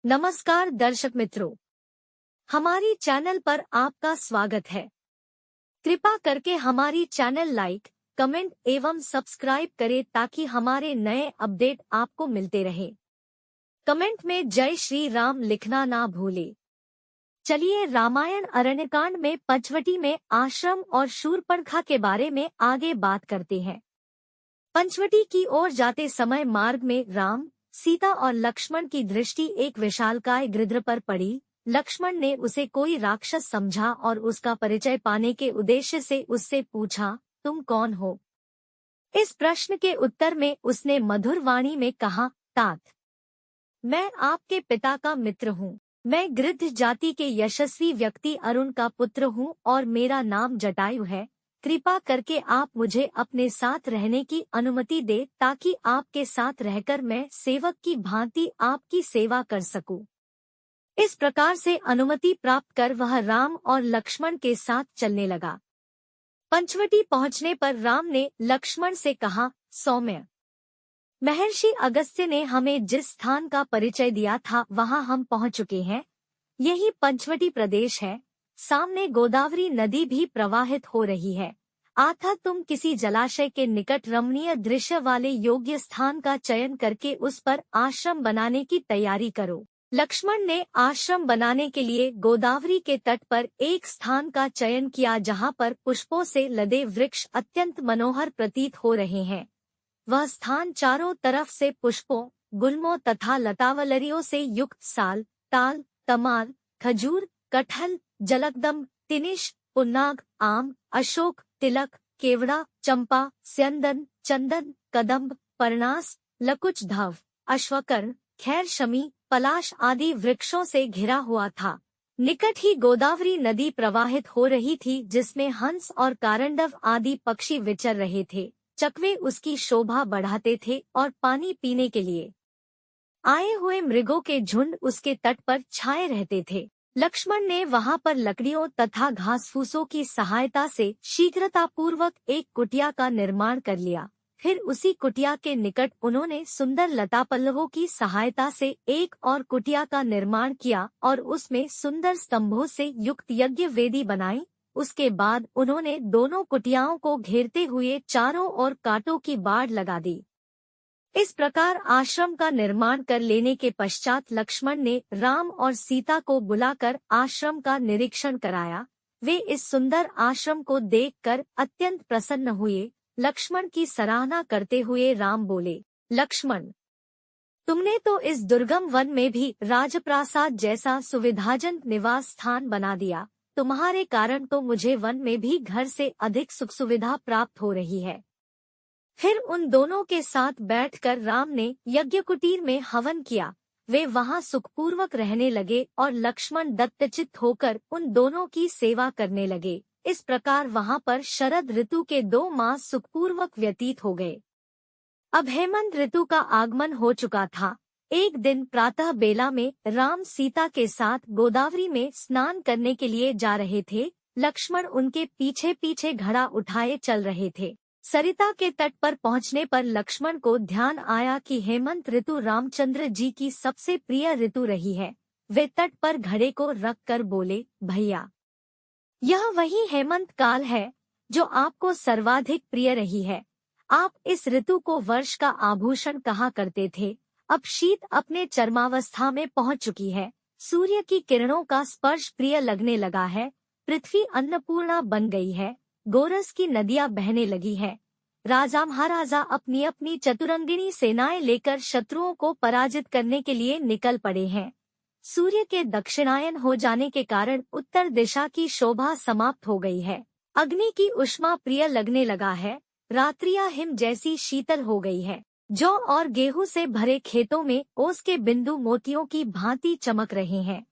नमस्कार दर्शक मित्रों, हमारी चैनल पर आपका स्वागत है। कृपा करके हमारी चैनल लाइक, कमेंट एवं सब्सक्राइब करें ताकि हमारे नए अपडेट आपको मिलते रहे। कमेंट में जय श्री राम लिखना ना भूले। चलिए रामायण अरण्यकांड में पंचवटी में आश्रम और शूर्पणखा के बारे में आगे बात करते हैं। पंचवटी की ओर जाते समय मार्ग में राम, सीता और लक्ष्मण की दृष्टि एक विशालकाय गृध्र पर पड़ी। लक्ष्मण ने उसे कोई राक्षस समझा और उसका परिचय पाने के उद्देश्य से उससे पूछा, तुम कौन हो? इस प्रश्न के उत्तर में उसने मधुर वाणी में कहा, तात, मैं आपके पिता का मित्र हूँ। मैं गृध्र जाति के यशस्वी व्यक्ति अरुण का पुत्र हूँ और मेरा नाम जटायु है। कृपा करके आप मुझे अपने साथ रहने की अनुमति दे ताकि आपके साथ रहकर मैं सेवक की भांति आपकी सेवा कर सकूं। इस प्रकार से अनुमति प्राप्त कर वह राम और लक्ष्मण के साथ चलने लगा। पंचवटी पहुंचने पर राम ने लक्ष्मण से कहा, सौम्य, महर्षि अगस्त्य ने हमें जिस स्थान का परिचय दिया था वहां हम पहुंच चुके हैं। यही पंचवटी प्रदेश है। सामने गोदावरी नदी भी प्रवाहित हो रही है। अतः तुम किसी जलाशय के निकट रमणीय दृश्य वाले योग्य स्थान का चयन करके उस पर आश्रम बनाने की तैयारी करो। लक्ष्मण ने आश्रम बनाने के लिए गोदावरी के तट पर एक स्थान का चयन किया जहां पर पुष्पों से लदे वृक्ष अत्यंत मनोहर प्रतीत हो रहे हैं। वह स्थान चारों तरफ से पुष्पों, गुल्मों तथा लतावलरियों से युक्त साल, ताल, तमाल, खजूर, कटहल, जलकदम, तिनिश, पुन्नाग, आम, अशोक, तिलक, केवड़ा, चंपा, स्यंदन, चंदन, कदम्ब, परनास, लकुच धव, अश्वकर्ण, खैर शमी, पलाश आदि वृक्षों से घिरा हुआ था। निकट ही गोदावरी नदी प्रवाहित हो रही थी जिसमें हंस और कारंडव आदि पक्षी विचर रहे थे। चकवे उसकी शोभा बढ़ाते थे और पानी पीने के लिए आए हुए मृगों के झुंड उसके तट पर छाए रहते थे। लक्ष्मण ने वहां पर लकड़ियों तथा घासफूसों की सहायता से शीघ्रतापूर्वक एक कुटिया का निर्माण कर लिया। फिर उसी कुटिया के निकट उन्होंने सुंदर लता पल्लवों की सहायता से एक और कुटिया का निर्माण किया और उसमें सुंदर स्तंभों से युक्त यज्ञ वेदी बनाई। उसके बाद उन्होंने दोनों कुटियाओं को घेरते हुए चारों ओर कांटों की बाड़ लगा दी। इस प्रकार आश्रम का निर्माण कर लेने के पश्चात लक्ष्मण ने राम और सीता को बुलाकर आश्रम का निरीक्षण कराया। वे इस सुंदर आश्रम को देखकर अत्यंत प्रसन्न हुए। लक्ष्मण की सराहना करते हुए राम बोले, लक्ष्मण, तुमने तो इस दुर्गम वन में भी राजप्रासाद जैसा सुविधाजनक निवास स्थान बना दिया। तुम्हारे कारण तो मुझे वन में भी घर से अधिक सुख सुविधा प्राप्त हो रही है। फिर उन दोनों के साथ बैठकर राम ने यज्ञकुटीर में हवन किया। वे वहां सुखपूर्वक रहने लगे और लक्ष्मण दत्तचित्त होकर उन दोनों की सेवा करने लगे। इस प्रकार वहां पर शरद ऋतु के 2 मास सुखपूर्वक व्यतीत हो गए। अब हेमंत ऋतु का आगमन हो चुका था। एक दिन प्रातः बेला में राम सीता के साथ गोदावरी में स्नान करने के लिए जा रहे थे। लक्ष्मण उनके पीछे पीछे घड़ा उठाए चल रहे थे। सरिता के तट पर पहुंचने पर लक्ष्मण को ध्यान आया कि हेमंत ऋतु रामचंद्र जी की सबसे प्रिय ऋतु रही है। वे तट पर घड़े को रख कर बोले, भैया, यह वही हेमंत काल है जो आपको सर्वाधिक प्रिय रही है। आप इस ऋतु को वर्ष का आभूषण कहा करते थे। अब शीत अपने चरमावस्था में पहुंच चुकी है। सूर्य की किरणों का स्पर्श प्रिय लगने लगा है। पृथ्वी अन्नपूर्णा बन गई है। गोरस की नदियां बहने लगी है। राजा महाराजा अपनी अपनी चतुरंगिणी सेनाएं लेकर शत्रुओं को पराजित करने के लिए निकल पड़े हैं। सूर्य के दक्षिणायन हो जाने के कारण उत्तर दिशा की शोभा समाप्त हो गई है। अग्नि की उष्मा प्रिय लगने लगा है। रात्रियां हिम जैसी शीतल हो गई है। जौ और गेहूं से भरे खेतों में ओस के बिंदु मोतियों की भांति चमक रहे हैं।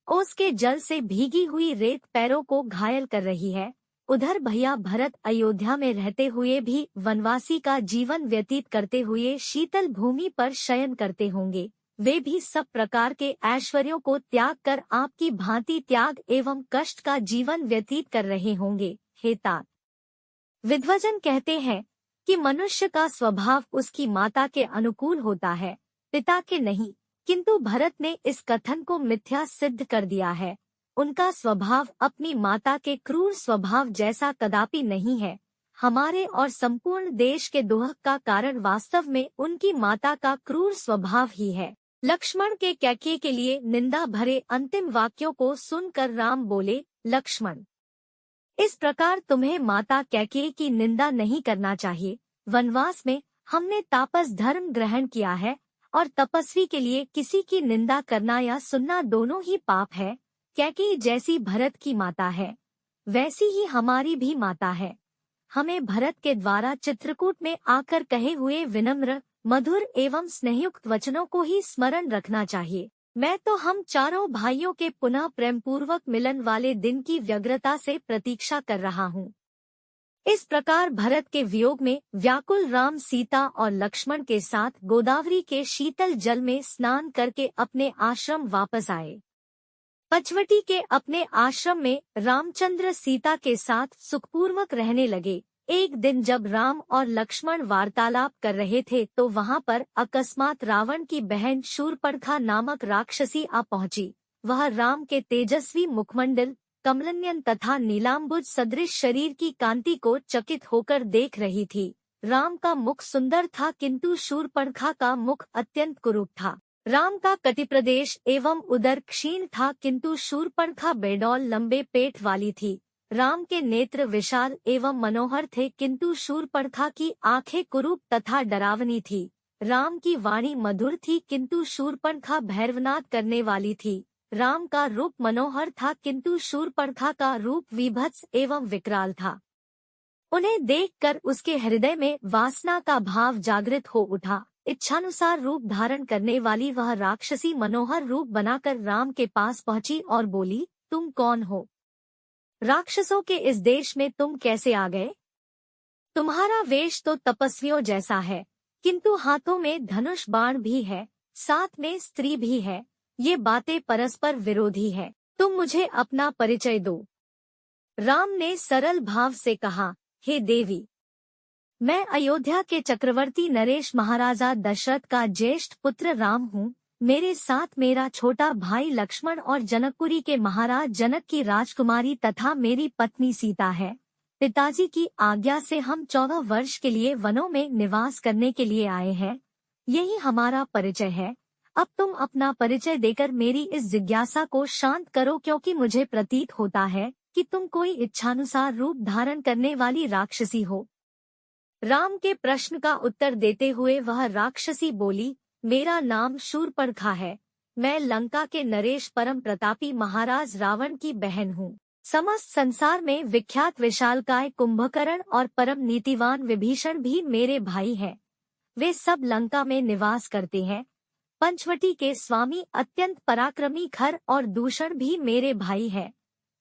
ओस के जल से भीगी हुई रेत पैरों को घायल कर रही है। उधर भैया भरत अयोध्या में रहते हुए भी वनवासी का जीवन व्यतीत करते हुए शीतल भूमि पर शयन करते होंगे। वे भी सब प्रकार के ऐश्वर्यों को त्याग कर आपकी भांति त्याग एवं कष्ट का जीवन व्यतीत कर रहे होंगे। हे तात, विद्वजन कहते हैं कि मनुष्य का स्वभाव उसकी माता के अनुकूल होता है, पिता के नहीं। किंतु भरत ने इस कथन को मिथ्या सिद्ध कर दिया है। उनका स्वभाव अपनी माता के क्रूर स्वभाव जैसा कदापि नहीं है। हमारे और संपूर्ण देश के दुख का कारण वास्तव में उनकी माता का क्रूर स्वभाव ही है। लक्ष्मण के कैकेयी के लिए निंदा भरे अंतिम वाक्यों को सुनकर राम बोले, लक्ष्मण, इस प्रकार तुम्हें माता कैकेयी की निंदा नहीं करना चाहिए। वनवास में हमने तापस धर्म ग्रहण किया है और तपस्वी के लिए किसी की निंदा करना या सुनना दोनों ही पाप है। कैकेयी जैसी भरत की माता है, वैसी ही हमारी भी माता है। हमें भरत के द्वारा चित्रकूट में आकर कहे हुए विनम्र, मधुर एवं स्नेहयुक्त वचनों को ही स्मरण रखना चाहिए। मैं तो हम चारों भाइयों के पुनः प्रेमपूर्वक मिलन वाले दिन की व्यग्रता से प्रतीक्षा कर रहा हूँ। इस प्रकार भरत के वियोग में व्याकुल राम सीता और लक्ष्मण के साथ गोदावरी के शीतल जल में स्नान करके अपने आश्रम वापस आए। पंचवटी के अपने आश्रम में रामचंद्र सीता के साथ सुखपूर्वक रहने लगे। एक दिन जब राम और लक्ष्मण वार्तालाप कर रहे थे तो वहां पर अकस्मात रावण की बहन शूर्पणखा नामक राक्षसी आ पहुंची। वह राम के तेजस्वी मुखमंडल, कमलनयन तथा नीलांबुज सदृश शरीर की कांति को चकित होकर देख रही थी। राम का मुख सुंदर था किंतु शूर्पणखा का मुख अत्यंत कुरूप था। राम का कटिप्रदेश एवं उदर क्षीण था किंतु शूर्पणखा बेडौल लंबे पेट वाली थी। राम के नेत्र विशाल एवं मनोहर थे किंतु शूर्पणखा की आंखें कुरूप तथा डरावनी थी। राम की वाणी मधुर थी किंतु शूर्पणखा भैरवनाद करने वाली थी। राम का रूप मनोहर था किंतु शूर्पणखा का रूप विभत्स एवं विकराल था। उन्हें देखकर उसके हृदय में वासना का भाव जागृत हो उठा। इच्छानुसार रूप धारण करने वाली वह राक्षसी मनोहर रूप बनाकर राम के पास पहुंची और बोली, तुम कौन हो? राक्षसों के इस देश में तुम कैसे आ गए? तुम्हारा वेश तो तपस्वियों जैसा है, किंतु हाथों में धनुष बाण भी है, साथ में स्त्री भी है। ये बातें परस्पर विरोधी है। तुम मुझे अपना परिचय दो। राम ने सरल भाव से कहा, हे देवी, मैं अयोध्या के चक्रवर्ती नरेश महाराजा दशरथ का ज्येष्ठ पुत्र राम हूँ। मेरे साथ मेरा छोटा भाई लक्ष्मण और जनकपुरी के महाराज जनक की राजकुमारी तथा मेरी पत्नी सीता है। पिताजी की आज्ञा से हम 14 वर्ष के लिए वनों में निवास करने के लिए आए हैं। यही हमारा परिचय है। अब तुम अपना परिचय देकर मेरी इस जिज्ञासा को शांत करो, क्योंकि मुझे प्रतीत होता है कि तुम कोई इच्छानुसार रूप धारण करने वाली राक्षसी हो। राम के प्रश्न का उत्तर देते हुए वह राक्षसी बोली, मेरा नाम शूर्पणखा है। मैं लंका के नरेश परम प्रतापी महाराज रावण की बहन हूँ। समस्त संसार में विख्यात विशालकाय कुंभकर्ण और परम नीतिवान विभीषण भी मेरे भाई हैं। वे सब लंका में निवास करते हैं। पंचवटी के स्वामी अत्यंत पराक्रमी खर और दूषण भी मेरे भाई हैं।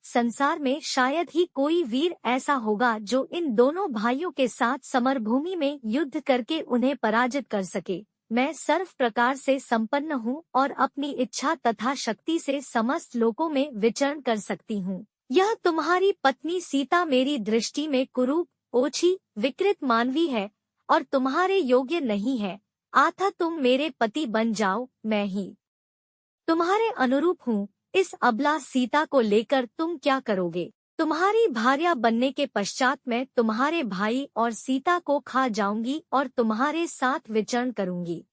संसार में शायद ही कोई वीर ऐसा होगा जो इन दोनों भाइयों के साथ समरभूमि में युद्ध करके उन्हें पराजित कर सके। मैं सर्व प्रकार से संपन्न हूँ और अपनी इच्छा तथा शक्ति से समस्त लोकों में विचरण कर सकती हूँ। यह तुम्हारी पत्नी सीता मेरी दृष्टि में कुरूप, ओछी, विकृत मानवी है और तुम्हारे योग्य नहीं है। अतः तुम मेरे पति बन जाओ, मैं ही तुम्हारे अनुरूप हूँ। इस अबला सीता को लेकर तुम क्या करोगे? तुम्हारी भार्या बनने के पश्चात मैं तुम्हारे भाई और सीता को खा जाऊंगी और तुम्हारे साथ विचरण करूंगी।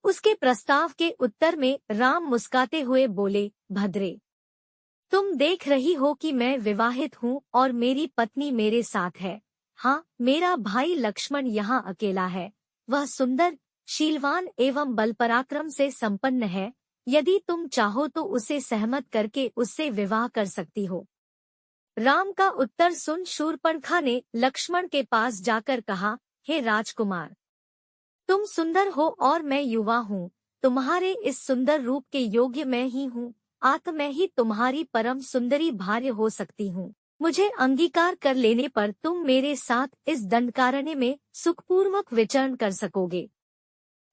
उसके प्रस्ताव के उत्तर में राम मुस्काते हुए बोले, भद्रे, तुम देख रही हो कि मैं विवाहित हूँ और मेरी पत्नी मेरे साथ है। हाँ, मेरा भाई लक्ष्मण यहाँ अकेला है। वह सुंदर, शीलवान एवं बल पराक्रम से संपन्न है। यदि तुम चाहो तो उसे सहमत करके उससे विवाह कर सकती हो। राम का उत्तर सुन शूर्पणखा ने लक्ष्मण के पास जाकर कहा, हे राजकुमार, तुम सुंदर हो और मैं युवा हूँ। तुम्हारे इस सुंदर रूप के योग्य मैं ही हूँ। अतः मैं ही तुम्हारी परम सुंदरी भार्य हो सकती हूँ। मुझे अंगीकार कर लेने पर तुम मेरे साथ इस दंडकारण्य में सुखपूर्वक विचरण कर सकोगे।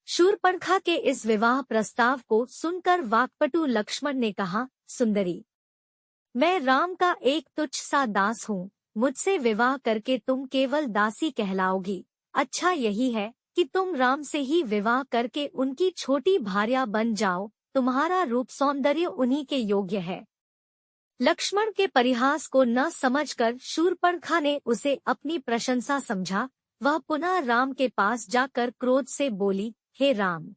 शूर्पणखा के इस विवाह प्रस्ताव को सुनकर वाक्पटु लक्ष्मण ने कहा, सुंदरी, मैं राम का एक तुच्छ सा दास हूँ। मुझसे विवाह करके तुम केवल दासी कहलाओगी। अच्छा यही है, कि तुम राम से ही विवाह करके उनकी छोटी भार्या बन जाओ, तुम्हारा रूप सौंदर्य उन्हीं के योग्य है। लक्ष्मण के परिहास को न समझकर शूर्पणखा ने उसे अपनी प्रशंसा समझा। वह पुनः राम के पास जाकर क्रोध से बोली, हे राम,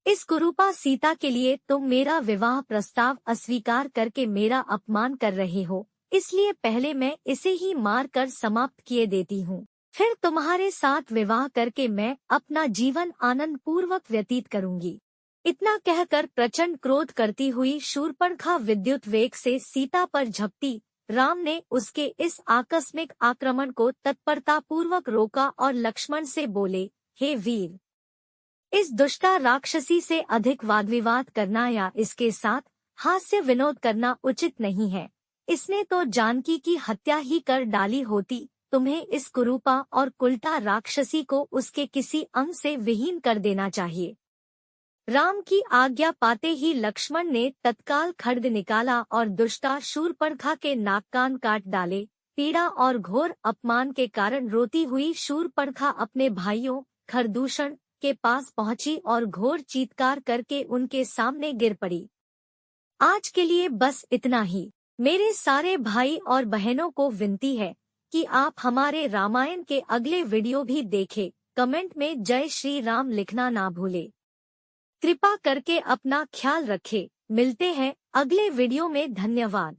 इस कुरूपा सीता के लिए तुम मेरा विवाह प्रस्ताव अस्वीकार करके मेरा अपमान कर रहे हो, इसलिए पहले मैं इसे ही मार कर समाप्त किए देती हूँ, फिर तुम्हारे साथ विवाह करके मैं अपना जीवन आनंद पूर्वक व्यतीत करूंगी। इतना कहकर प्रचंड क्रोध करती हुई शूर्पणखा विद्युत वेग से सीता पर झपटी। राम ने उसके इस आकस्मिक आक्रमण को तत्परता पूर्वक रोका और लक्ष्मण से बोले, हे वीर, इस दुष्टा राक्षसी से अधिक वाद विवाद करना या इसके साथ हास्य विनोद करना उचित नहीं है। इसने तो जानकी की हत्या ही कर डाली होती। तुम्हें इस कुरूपा और कुलटा राक्षसी को उसके किसी अंग से विहीन कर देना चाहिए। राम की आज्ञा पाते ही लक्ष्मण ने तत्काल खड्ग निकाला और दुष्टा शूर्पणखा के नाक कान काट डाले। पीड़ा और घोर अपमान के कारण रोती हुई शूर्पणखा अपने भाइयों खरदूषण के पास पहुंची और घोर चीत्कार करके उनके सामने गिर पड़ी। आज के लिए बस इतना ही। मेरे सारे भाई और बहनों को विनती है कि आप हमारे रामायण के अगले वीडियो भी देखें। कमेंट में जय श्री राम लिखना ना भूले। कृपा करके अपना ख्याल रखें। मिलते हैं अगले वीडियो में। धन्यवाद।